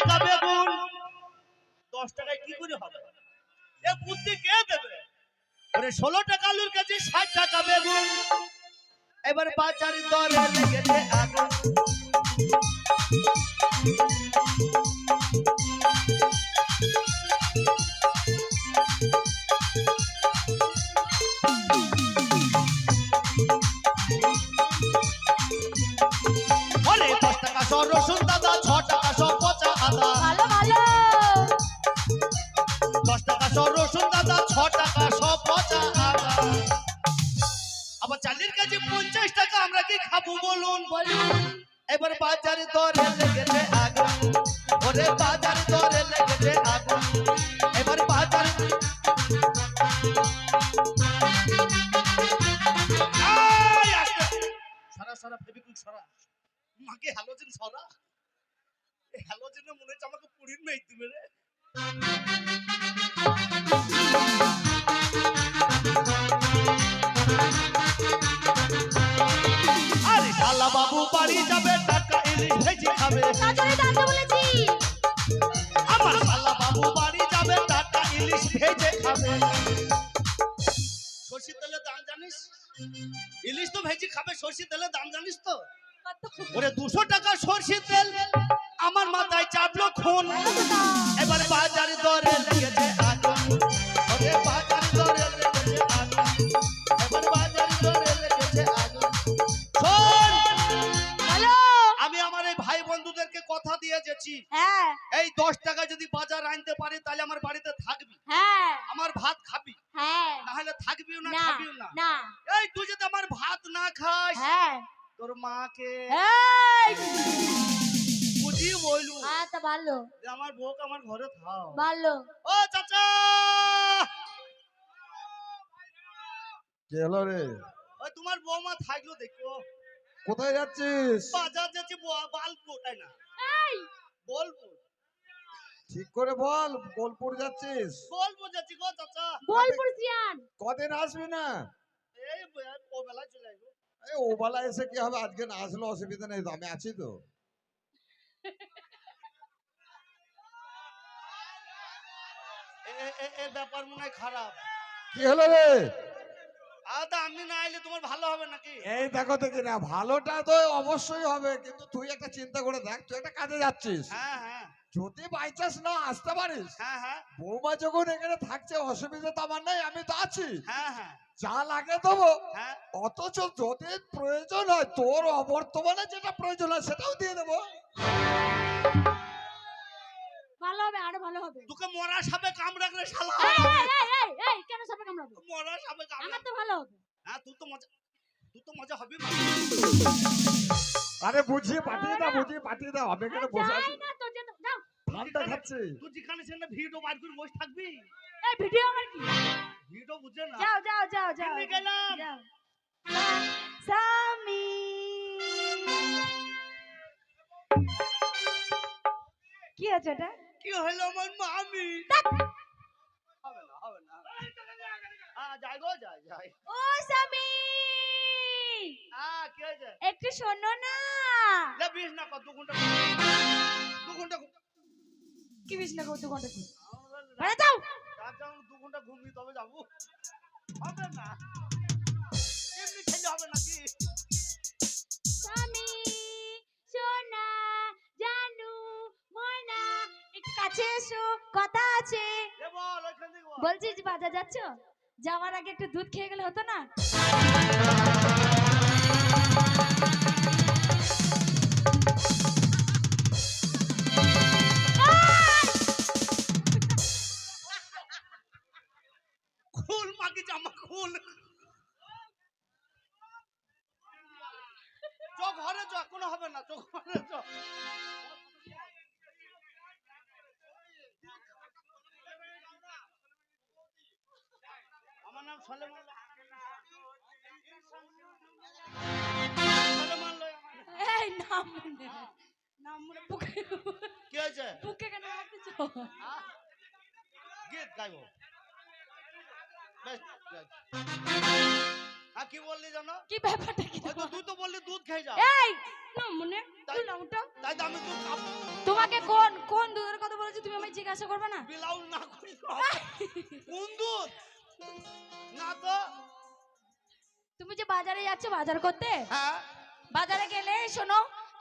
টাকা বেগুন 10 টাকায় কি করে হবে? এ বুদ্ধি কে দেবে? ওরে 16 টাকা আলুর কেজি 60 টাকা বেগুন। এবার বাজারে দরে লেগেছে আগুন। ওরে 10 টাকা সর রসুন দাদা, 6 টাকা সব পচা আদা। ভালো ভালো 10 টাকা সর রসুন দাদা, 6 টাকা সব পচা আদা। আবার চালের কেজি 50 টাকা, আমরা কি খাবো বলুন? এবার বাজারে দরে লেগেছে আগুন। ওরে বাজারে দরে লেগেছে আগুন। এবার বাজারে সারা সারা ফেবিকুইক সারা মাকে হ্যালোজেন সারা। এই হ্যালোজেনে মনে হচ্ছে আমাকে পুরিন মেয়ে দিবে রে। আরে শালা বাবু বাড়ি যাবে, টাকা ইলিশ ভেজে খাবে। তাড়াতাড়ি দাঁড়াতে বলেছি। আমার শালা বাবু বাড়ি যাবে, টাকা ইলিশ ভেজে খাবে। সরষের তেলের দাম জানিস? ইলিশ তো ভেজে খাবে, সরষের তেলের দাম জানিস তো? ওরে 200 টাকা সরষের তেল, আমার মাথায় চাপলো খুন। এবার বাজারে দরে লেগেছে আগুন। ওরে বাজারে দরে লেগেছে আগুন। এবার বাজারে দরে লেগেছে আগুন। শোন, হ্যালো আমি আমার এই ভাই বন্ধুদেরকে কথা দিয়ে গেছি, হ্যাঁ এই 10 টাকা যদি বাজার আনতে পারি তাহলে আমার বাড়িতে থাকবি, হ্যাঁ আমার ভাত খাবি, হ্যাঁ না হলে থাকবিও না, না খাবিও না। না এই তুই যদি আমার ভাত না খাস, হ্যাঁ তোর মাকে এই বুঝিয়ে বললু হ্যাঁ তো ভালো যে আমার বউকে আমার ঘরে থাও। ভালো ও চাচা, কে হলো রে? ওই তোমার বৌমা থাকলো দেখো। কোথায় যাচ্ছিস? বাজার যাচ্ছি, বালপুর তাই না, এই বোলপুর। ঠিক করে বল, বোলপুর যাচ্ছিস? বোলপুর যাচ্ছি গো চাচা। বোলপুর সিয়ান কদিন আসবি না? এই ও বেলায় চলে আসবো। এই ও বেলা এসে কি হবে? আজকে না আসলে অসুবিধা নেই তো, আমি আছি তো। এই ব্যাপার মনে হয় খারাপ। কি হলো রে? আদা আমি না এলে তোমার ভালো হবে নাকি? এই দেখো দেখি না, ভালোটা তো অবশ্যই হবে, কিন্তু তুই একটা চিন্তা করে দেখ, তুই একটা কাজে যাচ্ছিস, হ্যাঁ হ্যাঁ যদি বাই চান্স না আসতে পারিস, হ্যাঁ হ্যাঁ বৌমা যখন এখানে থাকছে অসুবিধা তো আমার নাই, আমি তো আছি, হ্যাঁ হ্যাঁ যা লাগে দেবো। হ্যাঁ। অথচ যদি প্রয়োজন হয়, তোর অবর্তমানে যেটা প্রয়োজন হয় সেটাও দিয়ে দেবো। ভালো হবে আরো ভালো হবে তোকে মরা সাপে কামড়ালে শালা। এই এই এই এই কেন সাপে কামড়াবো? মরা সাপে আমার কামড়ালে তো ভালো হবে হ্যাঁ, তুই তো মজা হবে না। আরে বুঝিয়ে পাঠিয়ে দাও, বুঝিয়ে পাঠিয়ে দাও, আমি এখানে বসে আছি, যাই না তো যেতে যাও ঠান্ডা খাচ্ছে। তুই যেখানে সেখানে ভিডিও বার করে বসে থাকবি, এই ভিডিও আমার কি ভিডিও বুঝে না। যাও যাও যাও যাও আমি গেলাম। যাও স্বামী কি আছে এটা? কি হলো আমার মামি? হবে না হবে না। হ্যাঁ যাই গো যাই যাই। ও স্বামী হ্যাঁ কি হয়েছে? একটু শোনো না। লে বিশ না কত ঘন্টা, 2 ঘন্টা কি বিছ না 2 ঘন্টা কি? আরে যাও রাত 2 ঘন্টা ঘুমিয়ে তবে যাবো। হবে না, এমনি খেলে হবে নাকি? স্বামী সোনা জানু ময়না একটু কাছে এসো, কথা আছে। এ বল ওইখান থেকে বল। বলছি যে বাজার যাচ্ছ, যাওয়ার আগে একটু দুধ খেয়ে গেলে হতো না? খুল মাকে জামা খুল। চো ঘরে যা, কোনো হবে না, চো ঘরে যা। আমার নাম সলেমান। এই নাম মনে নাম মনে বুকে কি হয়েছে? বুকে কেন রাখতেছো? গীত গাইবো। বেশ, বেশ। কি বললি জানো? কি ব্যাপারটা কি? ওই তো তুই তো বললি দুধ খেয়ে যা। এই না মনে তুই নামটা তাই তো আমি দুধ খাবো। তোমাকে কোন কোন দুধের কথা বলেছি তুমি আমায় জিজ্ঞাসা করবে না? বিলাউল না করি কোন দুধ? না তো। তুমি যে বাজারে যাচ্ছ বাজার করতে, হ্যাঁ বাজারে গেলে শোনো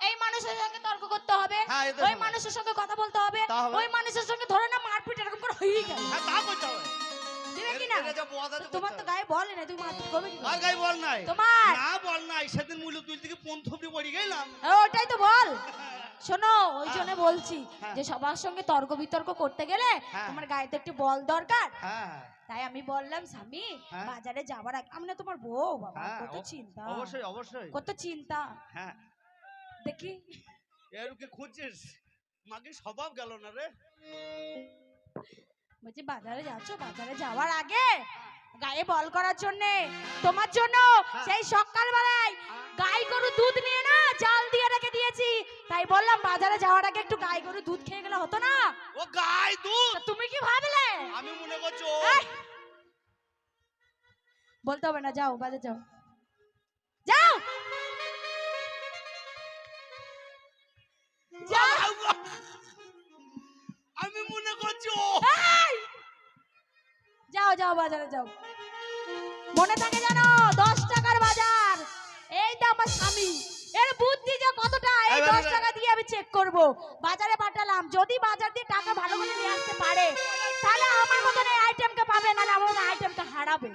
এই মানুষের সঙ্গে তর্ক করতে হবে, হ্যাঁ, এদের ওই সঙ্গে। মানুষের সঙ্গে কথা বলতে হবে, তা হবে। ওই মানুষের সঙ্গে ধরে না মারপিট এরকম করে হয়েই গেল। হ্যাঁ তা করতে হবে। দিবে কি না? এটা যা বদ আছে তোমার তো গায়ে বলে না, তুমি মারপিট করবে কি? আর গাই বল নাই। তোমার না বল নাই, সেদিন মূল্য তুই থেকে পন্থবড়ি পড়ি গেলাম। ওটাই তো বল। শোনো ওই জন্য বলছি হ্যাঁ। যে সবার সঙ্গে তর্ক বিতর্ক করতে গেলে হ্যাঁ। তোমার গায়ে তো একটু বল দরকার। হ্যাঁ তাই আমি বললাম স্বামী হ্যাঁ। বাজারে যাওয়ার আগে আমি না তোমার বউ বাবা, হ্যাঁ, কত চিন্তা, অবশ্যই অবশ্যই। কত চিন্তা। হ্যাঁ দেখি এরকে খুঁজছিস, মাকে স্বভাব গেল না রে। বলছি বাজারে যাচ্ছ, বাজারে যাওয়ার আগে গায়ে বল করার জন্য তোমার জন্য হ্যাঁ। সেই সকালবেলায় গাই গরু দুধ নিয়ে না জাল দিয়ে রেখে দিয়েছি। তাই বললাম বাজারে যাওয়ার আগে একটু গাই গরু দুধ খেয়ে গেলে হতো না? ও গাই দুধ, তা তুমি কি ভাবলে? আমি মনে করছি ও এই! বলতে হবে না, যাও বাজারে যাও, যাও যাও। আমি মনে করছি ও এই! যাও যাও বাজারে যাও, মনে থাকে জানো 10 টাকার বাজার। এই তো আমার স্বামী, এর বুদ্ধি যে কতটা, এই 10 টাকা দিয়ে আমি চেক করব। বাজারে পাঠালাম, যদি বাজার দিয়ে টাকা ভালো করে নিয়ে আসতে পারে তাহলে আমার মতন এই আইটেমকে পাবে, নাহলে আমার মতন আইটেমকে হারাবে।